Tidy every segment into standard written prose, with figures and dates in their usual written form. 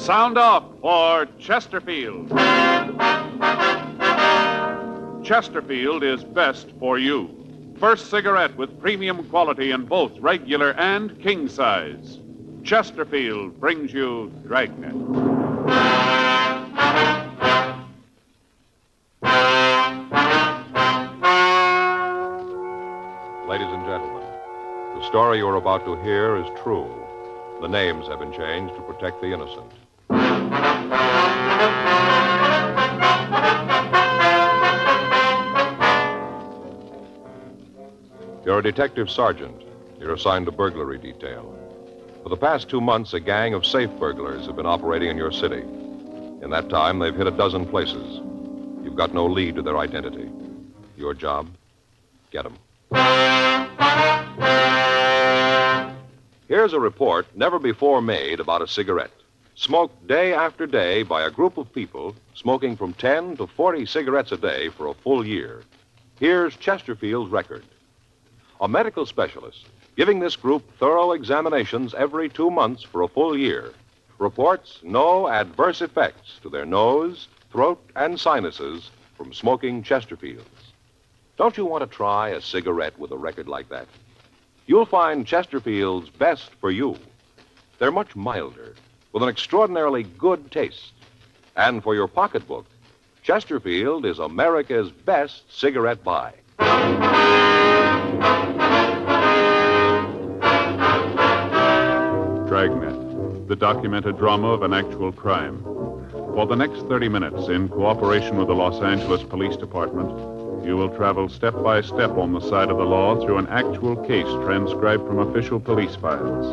Sound off for Chesterfield. Chesterfield is best for you. First cigarette with premium quality in both regular and king size. Chesterfield brings you Dragnet. Ladies and gentlemen, the story you're about to hear is true. The names have been changed to protect the innocent. You're a detective sergeant. You're assigned to burglary detail. For the past 2 months, a gang of safe burglars have been operating in your city. In that time, they've hit a dozen places. You've got no lead to their identity. Your job? Get them. Here's a report never before made about a cigarette. Smoked day after day by a group of people smoking from 10 to 40 cigarettes a day for a full year. Here's Chesterfield's record. A medical specialist giving this group thorough examinations every 2 months for a full year reports no adverse effects to their nose, throat, and sinuses from smoking Chesterfields. Don't you want to try a cigarette with a record like that? You'll find Chesterfield's best for you. They're much milder, with an extraordinarily good taste. And for your pocketbook, Chesterfield is America's best cigarette buy. Dragnet, the documented drama of an actual crime. For the next 30 minutes, in cooperation with the Los Angeles Police Department, you will travel step by step on the side of the law through an actual case transcribed from official police files.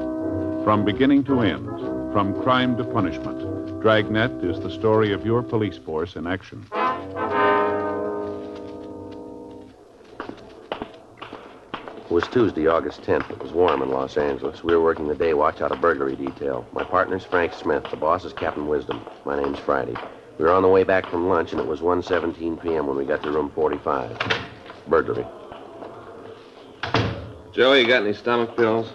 From beginning to end, from crime to punishment, Dragnet is the story of your police force in action. It was Tuesday, August 10th. It was warm in Los Angeles. We were working the day watch out of burglary detail. My partner's Frank Smith. The boss is Captain Wisdom. My name's Friday. We were on the way back from lunch, and it was 1:17 p.m. when we got to room 45. Burglary. Joey, you got any stomach pills?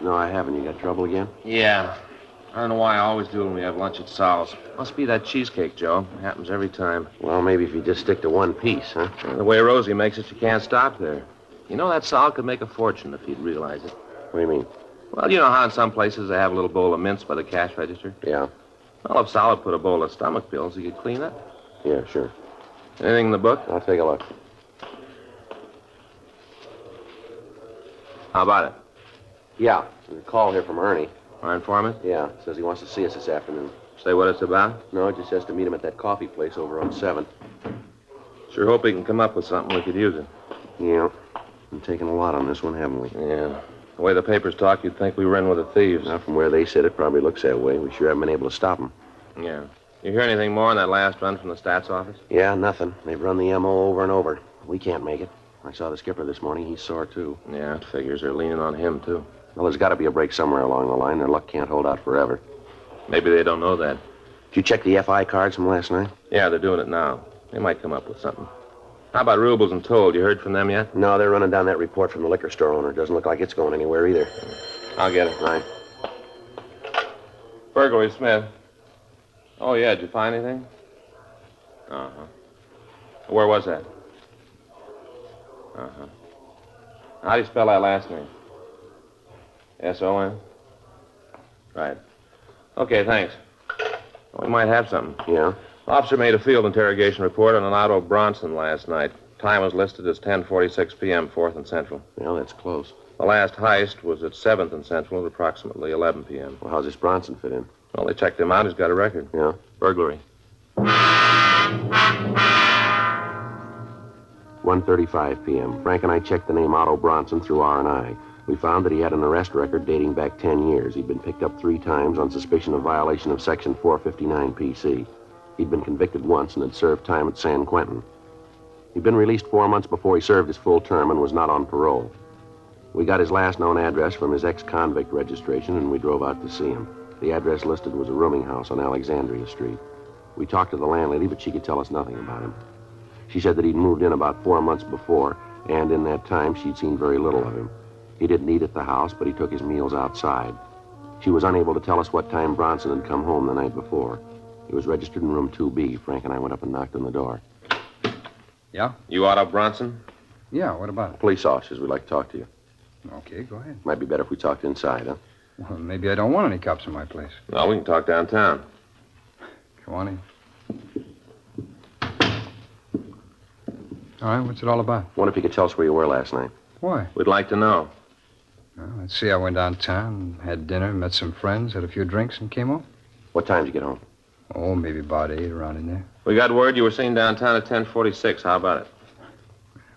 No, I haven't. You got trouble again? Yeah. I don't know why I always do when we have lunch at Sal's. Must be that cheesecake, Joe. It happens every time. Well, maybe if you just stick to one piece, huh? The way Rosie makes it, you can't stop there. You know, that Sal could make a fortune if he'd realize it. What do you mean? Well, you know how in some places they have a little bowl of mints by the cash register? Yeah. Well, if Sal had put a bowl of stomach pills, he could clean up. Yeah, sure. Anything in the book? I'll take a look. How about it? Yeah. There's a call here from Ernie. Our informant? Yeah. Says he wants to see us this afternoon. Say what it's about? No, just says to meet him at that coffee place over on 7th. Sure hope he can come up with something we could use it. Yeah. We've taken a lot on this one, haven't we? Yeah. The way the papers talk, you'd think we were in with the thieves. Now, from where they sit, it probably looks that way. We sure haven't been able to stop them. Yeah. You hear anything more on that last run from the stats office? Yeah, nothing. They've run the M.O. over and over. We can't make it. I saw the skipper this morning. He's sore, too. Yeah, it figures they're leaning on him, too. Well, there's got to be a break somewhere along the line. Their luck can't hold out forever. Maybe they don't know that. Did you check the FI cards from last night? Yeah, they're doing it now. They might come up with something. How about Rubles and Told? You heard from them yet? No, they're running down that report from the liquor store owner. Doesn't look like it's going anywhere either. I'll get it. Right. Burglary, Smith. Oh, yeah, did you find anything? Uh-huh. Where was that? Uh-huh. How do you spell that last name? S-O-N? Right. Okay, thanks. We might have something. Yeah? Officer made a field interrogation report on an Otto Bronson last night. Time was listed as 10:46 p.m., 4th and Central. Well, that's close. The last heist was at 7th and Central at approximately 11 p.m. Well, how's this Bronson fit in? Well, they checked him out. He's got a record. Yeah? Burglary. 1:35 p.m. Frank and I checked the name Otto Bronson through R&I. We found that he had an arrest record dating back 10 years. He'd been picked up 3 times on suspicion of violation of Section 459 PC. He'd been convicted once and had served time at San Quentin. He'd been released 4 months before he served his full term and was not on parole. We got his last known address from his ex-convict registration, and we drove out to see him. The address listed was a rooming house on Alexandria Street. We talked to the landlady, but she could tell us nothing about him. She said that he'd moved in about 4 months before, and in that time she'd seen very little of him. He didn't eat at the house, but he took his meals outside. She was unable to tell us what time Bronson had come home the night before. He was registered in room 2B. Frank and I went up and knocked on the door. Yeah? You Otto Bronson? Yeah, what about it? Police officers, we'd like to talk to you. Okay, go ahead. Might be better if we talked inside, huh? Well, maybe I don't want any cops in my place. No, we can talk downtown. Come on in. All right, what's it all about? Wonder if you could tell us where you were last night. Why? We'd like to know. Well, let's see, I went downtown, had dinner, met some friends, had a few drinks, and came home. What time did you get home? Oh, maybe about 8, around in there. We got word you were seen downtown at 10:46. How about it?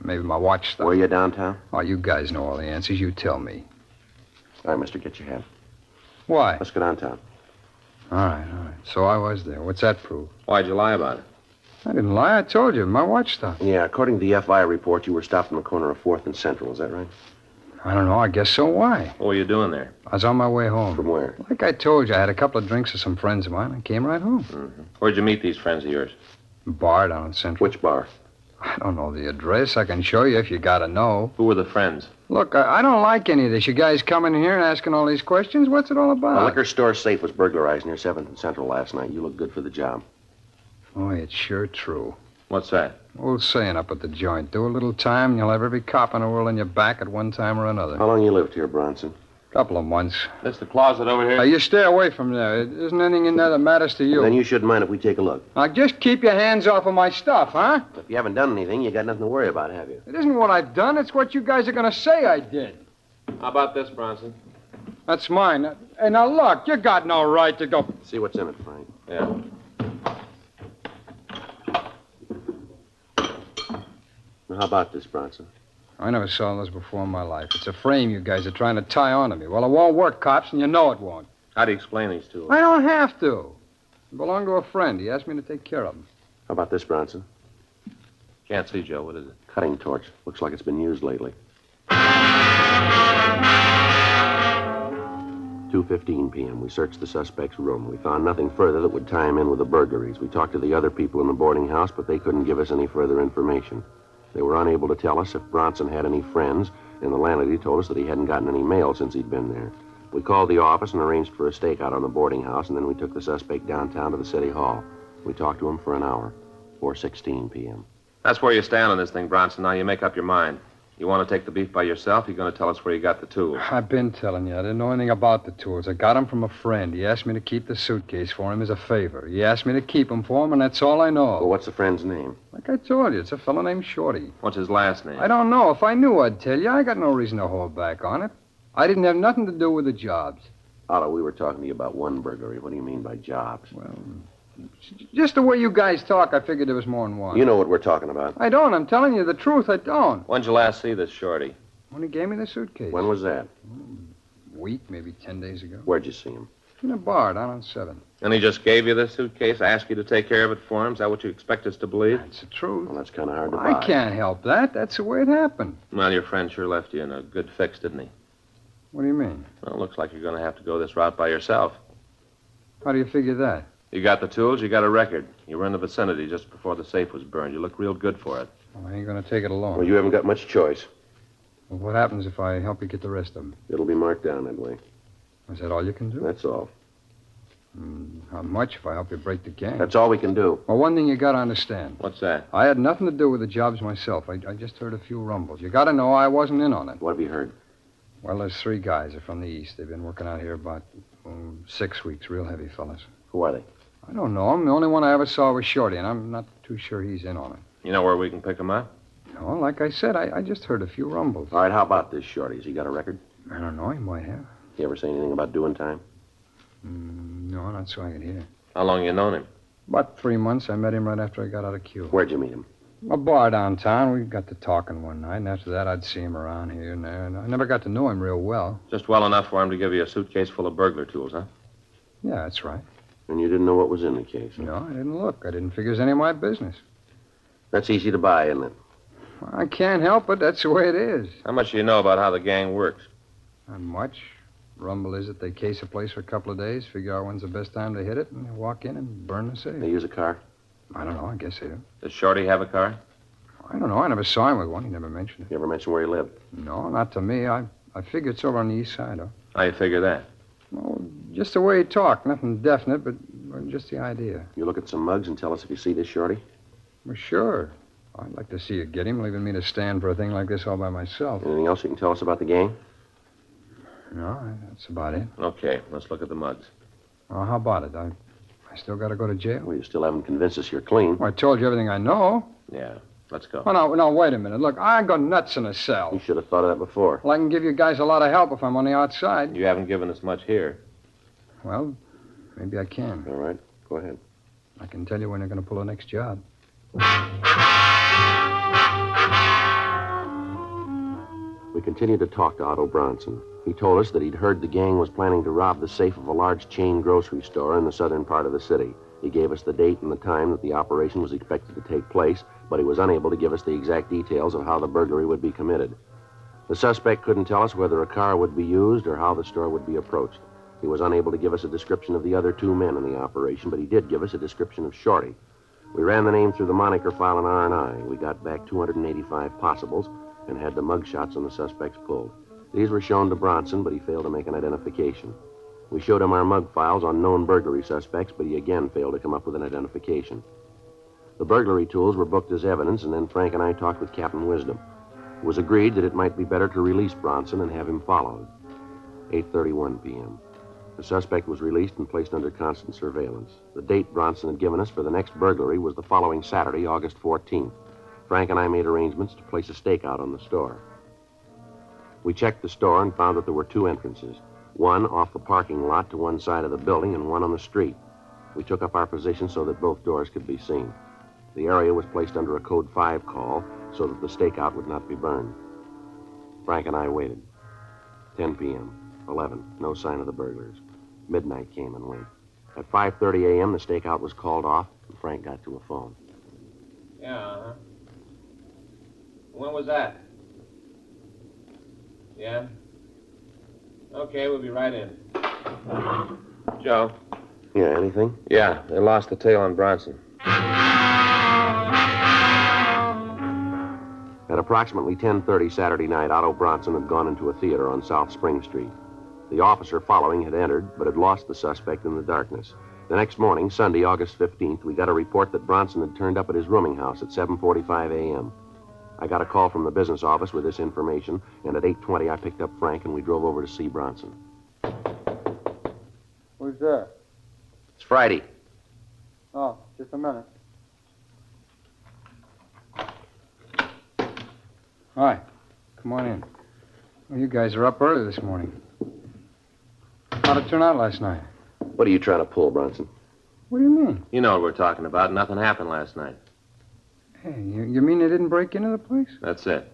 Maybe my watch stopped. Were you downtown? Oh, you guys know all the answers. You tell me. All right, mister, get your hat. Why? Let's go downtown. All right. So I was there. What's that prove? Why'd you lie about it? I didn't lie. I told you. My watch stopped. Yeah, according to the FI report, you were stopped on the corner of 4th and Central. Is that right? I don't know. I guess so. Why? What were you doing there? I was on my way home. From where? Like I told you, I had a couple of drinks with some friends of mine. I came right home. Mm-hmm. Where'd you meet these friends of yours? Bar down in Central. Which bar? I don't know the address. I can show you if you gotta know. Who were the friends? Look, I don't like any of this. You guys coming here and asking all these questions. What's it all A about? liquor store safe was burglarized near 7th and Central last night. You look good for the job. Boy, it's sure true. What's that? Old saying up at the joint. Do a little time, and you'll have every cop in the world on your back at one time or another. How long you lived here, Bronson? Couple of months. This the closet over here? You stay away from there. There isn't anything in there that matters to you. Then you shouldn't mind if we take a look. Now, just keep your hands off of my stuff, huh? If you haven't done anything, you got nothing to worry about, have you? It isn't what I've done. It's what you guys are going to say I did. How about this, Bronson? That's mine. Hey, now, look, you got no right to go... See what's in it, Frank. Yeah. Now, how about this, Bronson? I never saw those before in my life. It's a frame you guys are trying to tie onto me. Well, it won't work, cops, and you know it won't. How do you explain these two? I don't have to. They belong to a friend. He asked me to take care of them. How about this, Bronson? Can't see, Joe. What is it? Cutting torch. Looks like it's been used lately. 2:15 p.m. We searched the suspect's room. We found nothing further that would tie him in with the burglaries. We talked to the other people in the boarding house, but they couldn't give us any further information. They were unable to tell us if Bronson had any friends, and the landlady told us that he hadn't gotten any mail since he'd been there. We called the office and arranged for a stakeout on the boarding house, and then we took the suspect downtown to the city hall. We talked to him for an hour. 4:16 p.m. That's where you stand on this thing, Bronson. Now you make up your mind. You want to take the beef by yourself? You're going to tell us where you got the tools. I've been telling you. I didn't know anything about the tools. I got them from a friend. He asked me to keep the suitcase for him as a favor. He asked me to keep them for him, and that's all I know. Well, what's the friend's name? Like I told you, it's a fellow named Shorty. What's his last name? I don't know. If I knew, I'd tell you. I got no reason to hold back on it. I didn't have nothing to do with the jobs. Otto, we were talking to you about one burglary. What do you mean by jobs? Well, just the way you guys talk, I figured there was more than one. You know what we're talking about. I don't. I'm telling you the truth. I don't. When'd you last see this Shorty? When he gave me the suitcase. When was that? A week, maybe 10 days ago. Where'd you see him? In a bar down on 7th. And he just gave you this suitcase, asked you to take care of it for him? Is that what you expect us to believe? That's the truth. Well, that's kind of hard to buy. I can't help that. That's the way it happened. Well, your friend sure left you in a good fix, didn't he? What do you mean? Well, it looks like you're going to have to go this route by yourself. How do you figure that? You got the tools, you got a record. You were in the vicinity just before the safe was burned. You look real good for it. Well, I ain't going to take it alone. Well, you haven't got much choice. Well, what happens if I help you get the rest of them? It'll be marked down that way. Is that all you can do? That's all. How much if I help you break the gang? That's all we can do. Well, one thing you got to understand. What's that? I had nothing to do with the jobs myself. I just heard a few rumbles. You got to know I wasn't in on it. What have you heard? Well, there's 3 guys. They're from the east. They've been working out here about 6 weeks. Real heavy fellas. Who are they? I don't know them. The only one I ever saw was Shorty, and I'm not too sure he's in on it. You know where we can pick him up? No, like I said, I just heard a few rumbles. All right, how about this, Shorty? Has he got a record? I don't know. He might have. You ever say anything about doing time? No, not so I can hear. How long you known him? About 3 months. I met him right after I got out of queue. Where'd you meet him? A bar downtown. We got to talking one night, and after that, I'd see him around here and there. And I never got to know him real well. Just well enough for him to give you a suitcase full of burglar tools, huh? Yeah, that's right. And you didn't know what was in the case? Huh? No, I didn't look. I didn't figure it was any of my business. That's easy to buy, isn't it? I can't help it. That's the way it is. How much do you know about how the gang works? Not much. Rumble is that they case a place for a couple of days, figure out when's the best time to hit it, and they walk in and burn the safe. They use a car? I don't know. I guess they do. Does Shorty have a car? I don't know. I never saw him with one. He never mentioned You ever mention where he lived? it. No, not to me. I figure it's over on the east side, though. How you figure that? Oh, Just the way he talked. Nothing definite, but just the idea. You look at some mugs and tell us if you see this shorty? Well, sure. I'd like to see you get him, leaving me to stand for a thing like this all by myself. Anything else you can tell us about the gang? No, that's about it. Okay, let's look at the mugs. Well, how about it? I still got to go to jail? Well, you still haven't convinced us you're clean. Well, I told you everything I know. Yeah, let's go. Oh, no, wait a minute. Look, I go nuts in a cell. You should have thought of that before. Well, I can give you guys a lot of help if I'm on the outside. You haven't given us much here. Well, maybe I can. All right, go ahead. I can tell you when they're going to pull the next job. We continued to talk to Otto Bronson. He told us that he'd heard the gang was planning to rob the safe of a large chain grocery store in the southern part of the city. He gave us the date and the time that the operation was expected to take place, but he was unable to give us the exact details of how the burglary would be committed. The suspect couldn't tell us whether a car would be used or how the store would be approached. He was unable to give us a description of the other two men in the operation, but he did give us a description of Shorty. We ran the name through the moniker file in R&I. We got back 285 possibles and had the mug shots on the suspects pulled. These were shown to Bronson, but he failed to make an identification. We showed him our mug files on known burglary suspects, but he again failed to come up with an identification. The burglary tools were booked as evidence, and then Frank and I talked with Captain Wisdom. It was agreed that it might be better to release Bronson and have him followed. 8:31 p.m. The suspect was released and placed under constant surveillance. The date Bronson had given us for the next burglary was the following Saturday, August 14th. Frank and I made arrangements to place a stakeout on the store. We checked the store and found that there were two entrances, one off the parking lot to one side of the building and one on the street. We took up our position so that both doors could be seen. The area was placed under a Code 5 call so that the stakeout would not be burned. Frank and I waited. 10 p.m., 11, no sign of the burglars. Midnight came and went. At 5:30 a.m., the stakeout was called off, and Frank got to a phone. Yeah, uh-huh. When was that? Yeah? Okay, we'll be right in. Joe? Yeah, anything? Yeah, they lost the tail on Bronson. At approximately 10:30 Saturday night, Otto Bronson had gone into a theater on South Spring Street. The officer following had entered, but had lost the suspect in the darkness. The next morning, Sunday, August 15th, we got a report that Bronson had turned up at his rooming house at 7:45 a.m. I got a call from the business office with this information, and at 8:20 I picked up Frank and we drove over to see Bronson. Who's there? It's Friday. Oh, just a minute. Hi. Come on in. Well, you guys are up early this morning. How'd it turn out last night? What are you trying to pull, Bronson? What do you mean? You know what we're talking about. Nothing happened last night. Hey, you mean they didn't break into the place? That's it.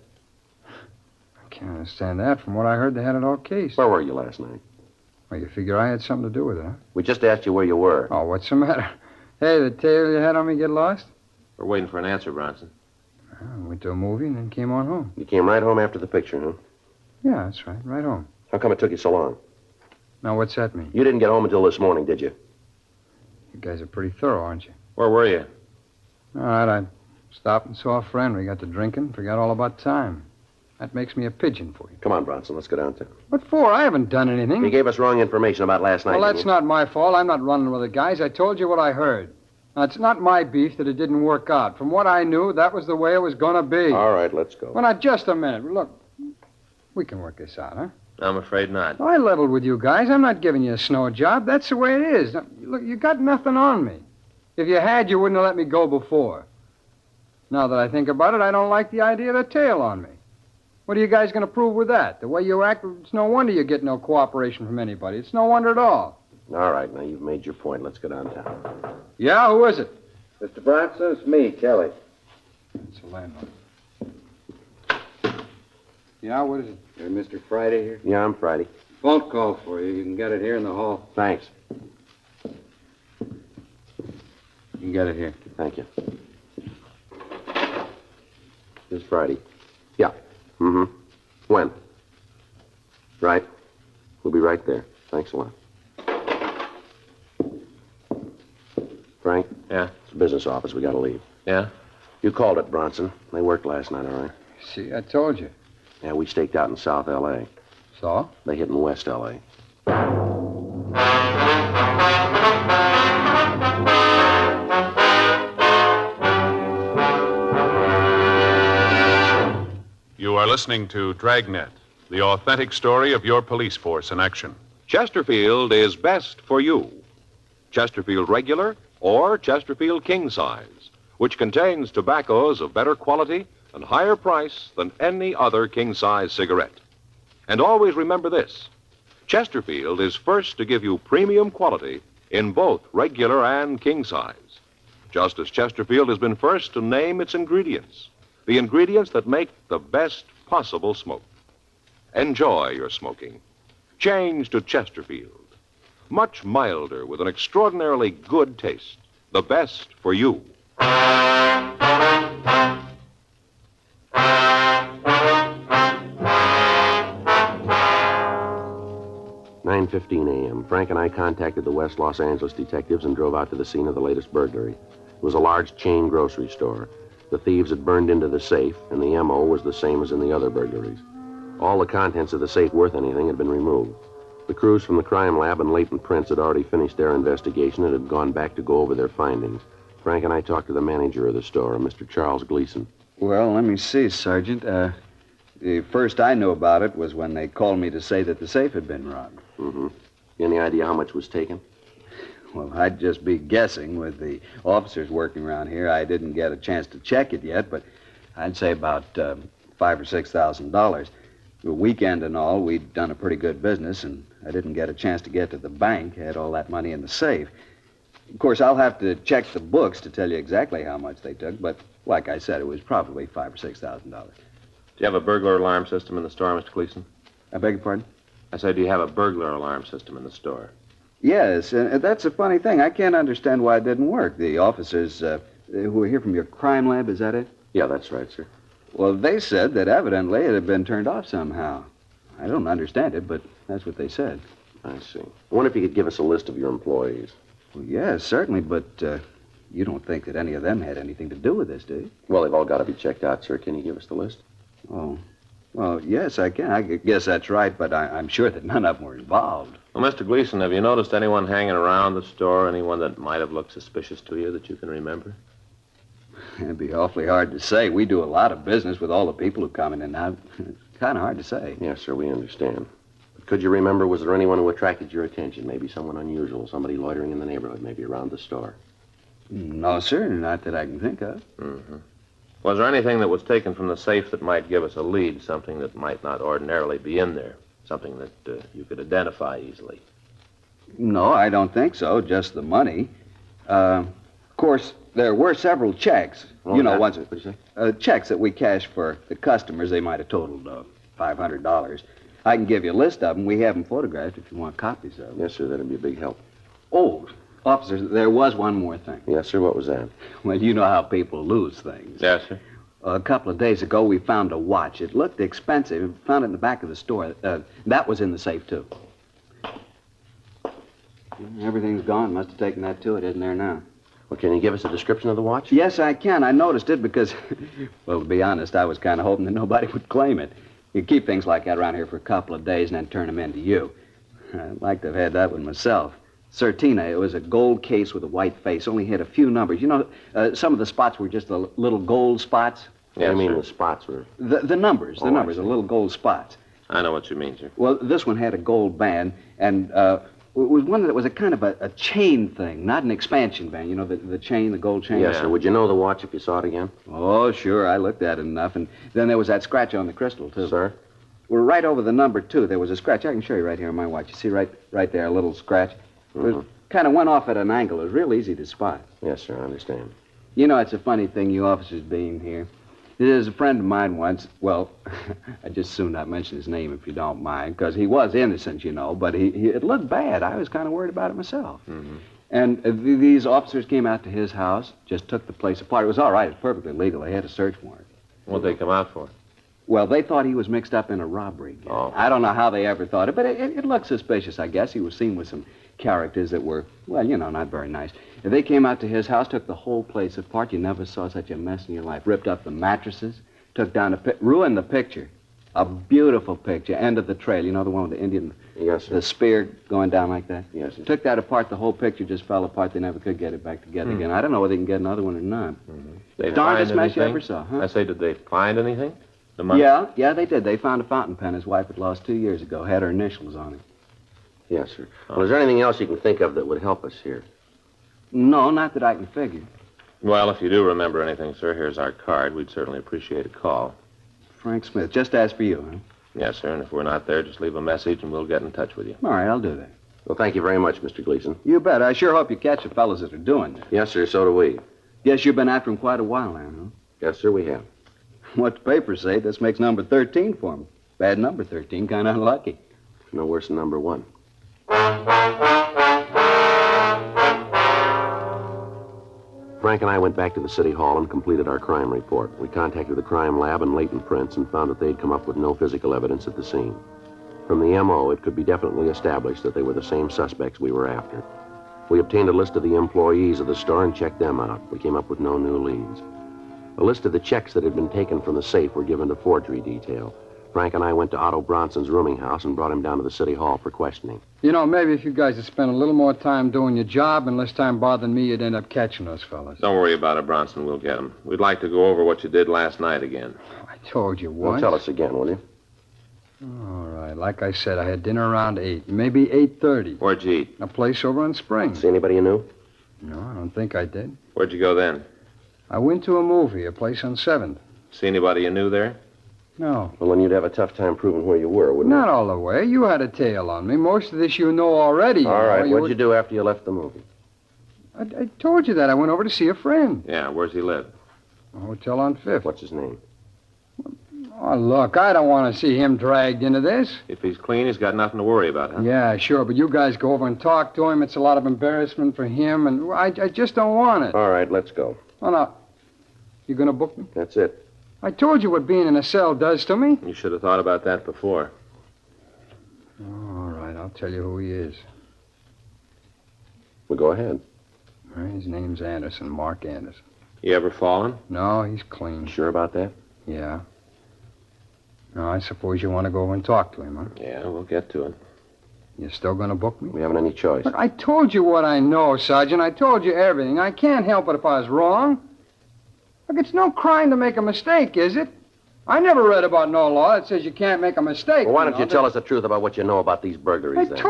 I can't understand that. From what I heard, they had it all cased. Where were you last night? Well, you figure I had something to do with it, huh? We just asked you where you were. Oh, what's the matter? Hey, the tail you had on me get lost? We're waiting for an answer, Bronson. I went to a movie and then came on home. You came right home after the picture, huh? Yeah, that's right. Right home. How come it took you so long? Now, what's that mean? You didn't get home until this morning, did you? You guys are pretty thorough, aren't you? Where were you? All right, I stopped and saw a friend. We got to drinking, forgot all about time. That makes me a pigeon for you. Come on, Bronson, let's go downtown. What for? I haven't done anything. You gave us wrong information about last night. Well, didn't that's you? not my fault. I'm not running with the guys. I told you what I heard. Now, it's not my beef that it didn't work out. From what I knew, that was the way it was going to be. All right, let's go. Well, now, just a minute. Look, we can work this out, huh? I'm afraid not. I leveled with you guys. I'm not giving you a snow job. That's the way it is. Now, look, you got nothing on me. If you had, you wouldn't have let me go before. Now that I think about it, I don't like the idea of a tail on me. What are you guys going to prove with that? The way you act, it's no wonder you get no cooperation from anybody. It's no wonder at all. All right, now you've made your point. Let's go downtown. Yeah, who is it? Mr. Bronson, it's me, Kelly. It's the landlord. Yeah, what is it? You're Mr. Friday here? Yeah, I'm Friday. Phone call for you. You can get it here in the hall. Thanks. You can get it here. Thank you. This is Friday. Yeah. Mm-hmm. When? Right. We'll be right there. Thanks a lot. Frank? Yeah? It's the business office. We gotta leave. Yeah? You called it, Bronson. They worked last night, all right? See, I told you. Yeah, we staked out in South L.A. So? They hit in West L.A. listening to Dragnet, the authentic story of your police force in action. Chesterfield is best for you. Chesterfield Regular or Chesterfield King Size, which contains tobaccos of better quality and higher price than any other king-size cigarette. And always remember this. Chesterfield is first to give you premium quality in both regular and king size. Just as Chesterfield has been first to name its ingredients, the ingredients that make the best possible smoke. Enjoy your smoking. Change to Chesterfield. Much milder with an extraordinarily good taste. The best for you. 9:15 a.m. Frank and I contacted the West Los Angeles detectives and drove out to the scene of the latest burglary. It was a large chain grocery store. The thieves had burned into the safe, and the M.O. was the same as in the other burglaries. All the contents of the safe worth anything had been removed. The crews from the crime lab and latent prints had already finished their investigation and had gone back to go over their findings. Frank and I talked to the manager of the store, Mr. Charles Gleason. Well, let me see, Sergeant. The first I knew about it was when they called me to say that the safe had been robbed. Mm-hmm. Any idea how much was taken? Well, I'd just be guessing with the officers working around here. I didn't get a chance to check it yet, but I'd say about $5,000 or $6,000. The weekend and all, we'd done a pretty good business, and I didn't get a chance to get to the bank. I had all that money in the safe. Of course, I'll have to check the books to tell you exactly how much they took, but like I said, it was probably $5,000 or $6,000. Do you have a burglar alarm system in the store, Mr. Gleason? I beg your pardon? I said, do you have a burglar alarm system in the store? Yes, and that's a funny thing. I can't understand why it didn't work. The officers who were here from your crime lab, is that it? Yeah, that's right, sir. Well, they said that evidently it had been turned off somehow. I don't understand it, but that's what they said. I see. I wonder if you could give us a list of your employees. Well, yes, certainly, but you don't think that any of them had anything to do with this, do you? Well, they've all got to be checked out, sir. Can you give us the list? Oh, well, yes, I can. I guess that's right, but I'm sure that none of them were involved. Well, Mr. Gleason, have you noticed anyone hanging around the store, anyone that might have looked suspicious to you that you can remember? It'd be awfully hard to say. We do a lot of business with all the people who come in and out. It's kind of hard to say. Yes, sir, we understand. But could you remember, was there anyone who attracted your attention? Maybe someone unusual, somebody loitering in the neighborhood, maybe around the store? No, sir, not that I can think of. Mm-hmm. Was there anything that was taken from the safe that might give us a lead, something that might not ordinarily be in there, something that you could identify easily? No, I don't think so, just the money. Of course, there were several checks. What'd you say? Checks that we cashed for the customers. They might have totaled $500. I can give you a list of them. We have them photographed if you want copies of them. Yes, sir, that'd be a big help. Oh, officers, there was one more thing. Yes, sir, what was that? Well, you know how people lose things. Yes, sir. A couple of days ago, we found a watch. It looked expensive. We found it in the back of the store. That was in the safe, too. Everything's gone. Must have taken that, too. It isn't there now. Well, can you give us a description of the watch? Yes, I can. I noticed it because, well, to be honest, I was kind of hoping that nobody would claim it. You keep things like that around here for a couple of days and then turn them in to you. I'd like to have had that one myself. Certina, it was a gold case with a white face, only had a few numbers. You know, some of the spots were just the little gold spots. Yeah, Yes, I mean, sir. the spots were... The numbers, I the see. little gold spots. I know what you mean, sir. Well, this one had a gold band, and it was one that was a kind of a chain thing, not an expansion band. You know, the chain, the gold chain? Yes, Yeah. sir. Would you know the watch if you saw it again? Oh, sure, I looked at it enough. And then there was that scratch on the crystal, too. Sir? Well, right over the number 2, there was a scratch. I can show you right here on my watch. You see right there, a little scratch? It kind of went off at an angle. It was real easy to spot. Yes, sir, I understand. You know, it's a funny thing, you officers being here. There's a friend of mine once, well, I just soon not mention his name if you don't mind, because he was innocent, you know, but it looked bad. I was kind of worried about it myself. Mm-hmm. And these officers came out to his house, just took the place apart. It was all right. It was perfectly legal. They had a search warrant. What'd they come out for? Well, they thought he was mixed up in a robbery. Oh. I don't know how they ever thought it, but it looked suspicious, I guess. He was seen with some characters that were, well, you know, not very nice. If they came out to his house, took the whole place apart. You never saw such a mess in your life. Ripped up the mattresses, took down ruined the picture. A beautiful picture. End of the trail. You know the one with the Indian, Yes, sir. the spear going down like that? Yes, sir. Took that apart. The whole picture just fell apart. They never could get it back together again. I don't know whether they can get another one or not. They Darndest find mess you anything? ever saw, huh? I say, did they find anything? The money? Yeah, they did. They found a fountain pen his wife had lost 2 years ago. Had her initials on it. Yes, sir. Well, is there anything else you can think of that would help us here? No, not that I can figure. Well, if you do remember anything, sir, here's our card. We'd certainly appreciate a call. Frank Smith, just as for you, huh? Yes, sir, and if we're not there, just leave a message and we'll get in touch with you. All right, I'll do that. Well, thank you very much, Mr. Gleason. You bet. I sure hope you catch the fellows that are doing this. Yes, sir, so do we. Guess you've been after him quite a while now, huh? Yes, sir, we have. What the papers say, this makes number 13 for him. Bad number 13, kind of unlucky. No worse than number 1. Frank and I went back to the city hall and completed our crime report. We contacted the crime lab and latent prints and found that they'd come up with no physical evidence at the scene. From the M.O., it could be definitely established that they were the same suspects we were after. We obtained a list of the employees of the store and checked them out. We came up with no new leads. A list of the checks that had been taken from the safe were given to forgery detail. Frank and I went to Otto Bronson's rooming house and brought him down to the city hall for questioning. You know, maybe if you guys had spent a little more time doing your job and less time bothering me, you'd end up catching those fellas. Don't worry about it, Bronson. We'll get them. We'd like to go over what you did last night again. I told you Well, once. tell us again, will you? All right. Like I said, I had dinner around 8, maybe 8:30. Where'd you eat? A place over on Spring. See anybody you knew? No, I don't think I did. Where'd you go then? I went to a movie, a place on 7th. See anybody you knew there? No. Well, then you'd have a tough time proving where you were, wouldn't Not all the way. You had a tail on me. Most of this you know already. you? All right, You what'd you do after you left the movie? I told you that. I went over to see a friend. Yeah, where's he live? A hotel on 5th. What's his name? Oh, look, I don't want to see him dragged into this. If he's clean, he's got nothing to worry about, huh? Yeah, sure, but you guys go over and talk to him. It's a lot of embarrassment for him, and I just don't want it. All right, let's go. Oh, no. You gonna book me? That's it. I told you what being in a cell does to me. You should have thought about that before. All right, I'll tell you who he is. Well, go ahead. All right, his name's Anderson, Mark Anderson. You ever fallen? No, he's clean. Sure about that? Yeah. Now, I suppose you want to go over and talk to him, huh? Yeah, we'll get to it. You still gonna book me? We haven't any choice. Look, I told you what I know, Sergeant. I told you everything. I can't help it if I was wrong. Look, it's no crime to make a mistake, is it? I never read about no law that says you can't make a mistake. Well, why don't you tell us? us the truth about what you know about these burglaries, then? I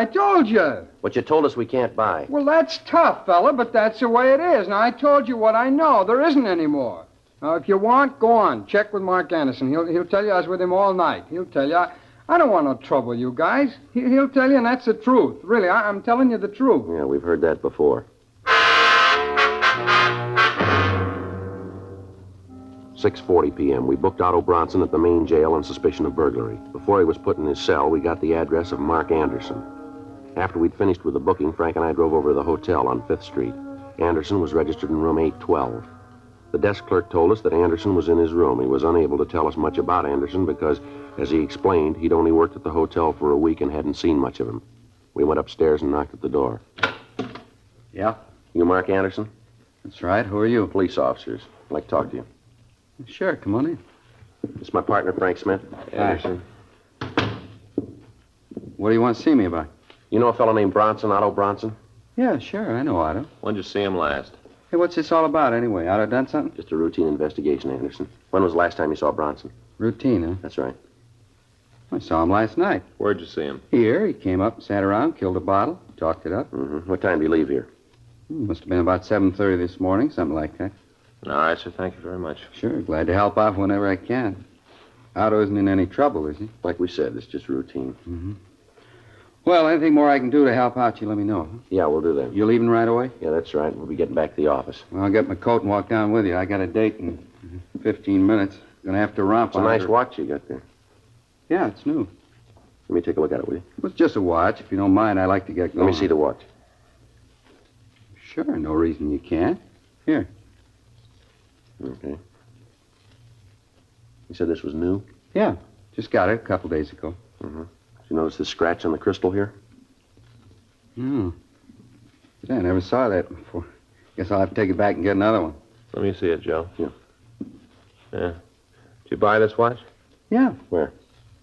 told you. What you told us we can't buy. Well, that's tough, fella, but that's the way it is. Now, I told you what I know. There isn't any more. Now, if you want, go on. Check with Mark Anderson. He'll tell you I was with him all night. He'll tell you. I don't want no trouble, you guys. He'll tell you, and that's the truth. Really, I'm telling you the truth. Yeah, we've heard that before. 6:40 p.m. We booked Otto Bronson at the main jail on suspicion of burglary. Before he was put in his cell, we got the address of Mark Anderson. After we'd finished with the booking, Frank and I drove over to the hotel on 5th Street. Anderson was registered in room 812. The desk clerk told us that Anderson was in his room. He was unable to tell us much about Anderson because, as he explained, he'd only worked at the hotel for a week and hadn't seen much of him. We went upstairs and knocked at the door. Yeah? You Mark Anderson? That's right. Who are you? Police officers. I'd like to talk to you. Sure, come on in. This is my partner, Frank Smith. Anderson. What do you want to see me about? You know a fellow named Bronson, Otto Bronson? Yeah, sure. I know Otto. When'd you see him last? Hey, what's this all about anyway? Otto done something? Just a routine investigation, Anderson. When was the last time you saw Bronson? Routine, huh? That's right. I saw him last night. Where'd you see him? Here, he came up, sat around, killed a bottle, talked it up. Mm-hmm. What time do you leave here? Must have been about 7:30 this morning, something like that. All right, sir. Thank you very much. Sure, glad to help out whenever I can. Otto isn't in any trouble, is he? Like we said, it's just routine. Mm-hmm. Well, anything more I can do to help out, you let me know. Huh? Yeah, we'll do that. You leaving right away? Yeah, that's right. We'll be getting back to the office. Well, I'll get my coat and walk down with you. I got a date in 15 minutes. Gonna have to romp It's a on nice her. watch you got there. Yeah, it's new. Let me take a look at it, will you? It's just a watch. If you don't mind, I like to get going. Let me see the watch. Sure, no reason you can't. Here. Okay. You said this was new? Yeah, just got it a couple days ago. Mm-hmm. Did you notice this scratch on the crystal here? Hmm. Yeah, I never saw that before. Guess I'll have to take it back and get another one. Let me see it, Joe. Yeah. Yeah. Did you buy this watch? Yeah. Where?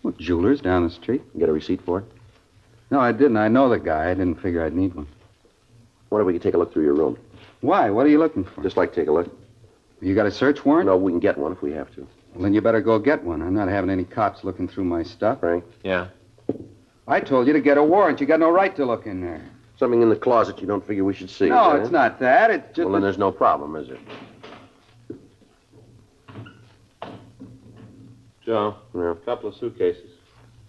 Well, jeweler's down the street. You get a receipt for it? No, I didn't. I know the guy. I didn't figure I'd need one. What if we could take a look through your room? Why? What are you looking for? Just like to take a look. You got a search warrant? No, we can get one if we have to. Well, then you better go get one. I'm not having any cops looking through my stuff. Frank, Yeah. I told you to get a warrant. You got no right to look in there. something in the closet you don't figure we should see. No, is that it's it? not that. It's just... Well, then there's no problem, is there? Joe, Yeah. a couple of suitcases.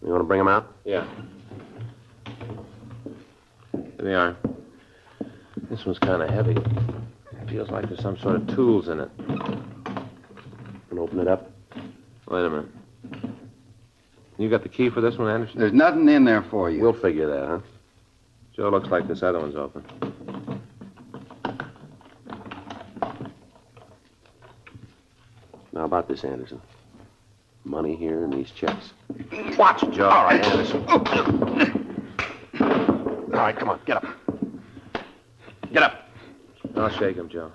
You want to bring them out? Yeah. Here they are. This one's kind of heavy. It feels like there's some sort of tools in it. Can open it up? Wait a minute. You got the key for this one, Anderson? There's nothing in there for you. We'll figure that, huh? Joe, looks like this other one's open. Now, about this, Anderson. Money here and these checks. Watch it, Joe. All right, Anderson. All right, come on, get up. Get up. I'll shake him, Joe.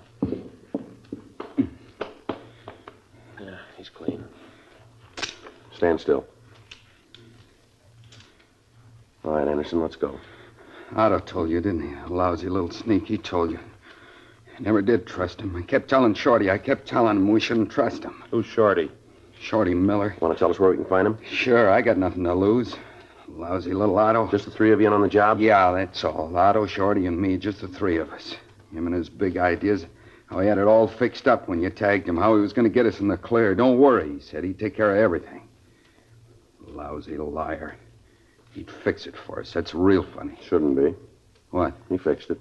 Yeah, he's clean. Stand still. All right, Anderson, let's go. Otto told you, didn't he? A lousy little sneak. He told you. I never did trust him. I kept telling Shorty. I kept telling him we shouldn't trust him. Who's Shorty? Shorty Miller. Want to tell us where we can find him? Sure, I got nothing to lose. Lousy little Otto. Just the three of you in on the job? Yeah, that's all. Otto, Shorty, and me, just the three of us. Him and his big ideas. How he had it all fixed up when you tagged him. How he was going to get us in the clear. Don't worry, he said. He'd take care of everything. Lousy liar. He'd fix it for us. That's real funny. Shouldn't be. What? He fixed it.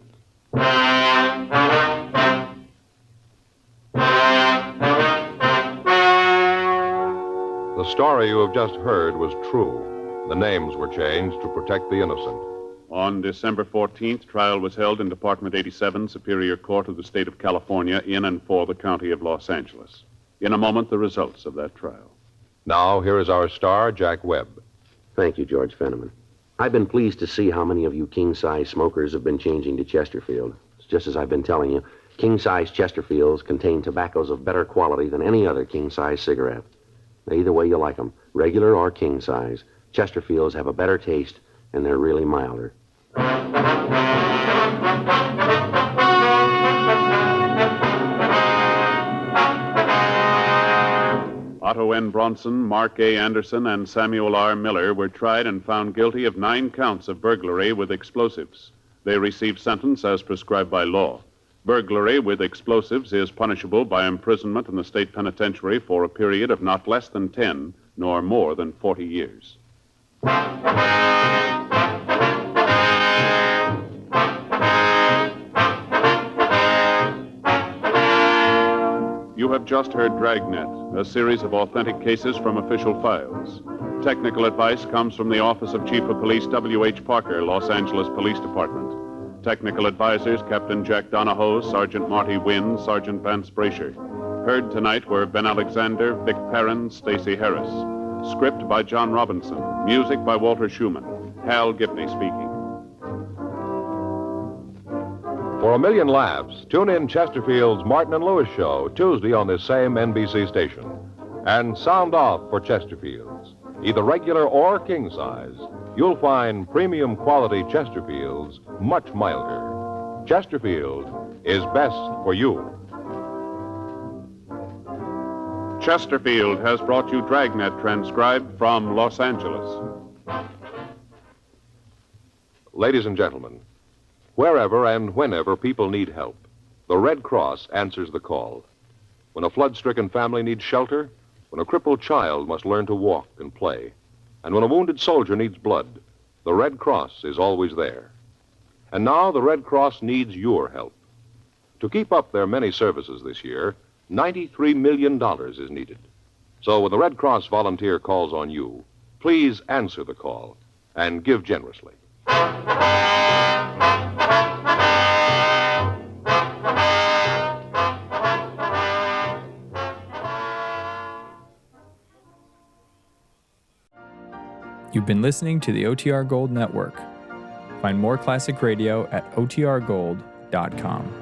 The story you have just heard was true. The names were changed to protect the innocent. On December 14th, trial was held in Department 87, Superior Court of the State of California, in and for the County of Los Angeles. In a moment, the results of that trial. Now, here is our star, Jack Webb. Thank you, George Fenneman. I've been pleased to see how many of you king-size smokers have been changing to Chesterfield. It's just as I've been telling you, king-size Chesterfields contain tobaccos of better quality than any other king-size cigarette. Now, either way you like them, regular or king-size, Chesterfields have a better taste, and they're really milder. Otto N. Bronson, Mark A. Anderson, and Samuel R. Miller were tried and found guilty of 9 counts of burglary with explosives. They received sentence as prescribed by law. Burglary with explosives is punishable by imprisonment in the state penitentiary for a period of not less than 10 nor more than 40 years. You have just heard Dragnet, a series of authentic cases from official files. Technical advice comes from the Office of Chief of Police W.H. Parker, Los Angeles Police Department. Technical advisors, Captain Jack Donahoe, Sergeant Marty Wynn, Sergeant Vance Brasher. Heard tonight were Ben Alexander, Vic Perrin, Stacey Harris. Script by John Robinson. Music by Walter Schumann. Hal Gibney speaking. For a million laughs, tune in Chesterfield's Martin and Lewis show Tuesday on this same NBC station. And sound off for Chesterfields. Either regular or king size, you'll find premium quality Chesterfields much milder. Chesterfield is best for you. Chesterfield has brought you Dragnet, transcribed from Los Angeles. Ladies and gentlemen, wherever and whenever people need help, the Red Cross answers the call. When a flood-stricken family needs shelter, when a crippled child must learn to walk and play, and when a wounded soldier needs blood, the Red Cross is always there. And now the Red Cross needs your help. To keep up their many services this year, $93 million is needed. So when the Red Cross volunteer calls on you, please answer the call and give generously. You've been listening to the OTR Gold Network. Find more classic radio at otrgold.com.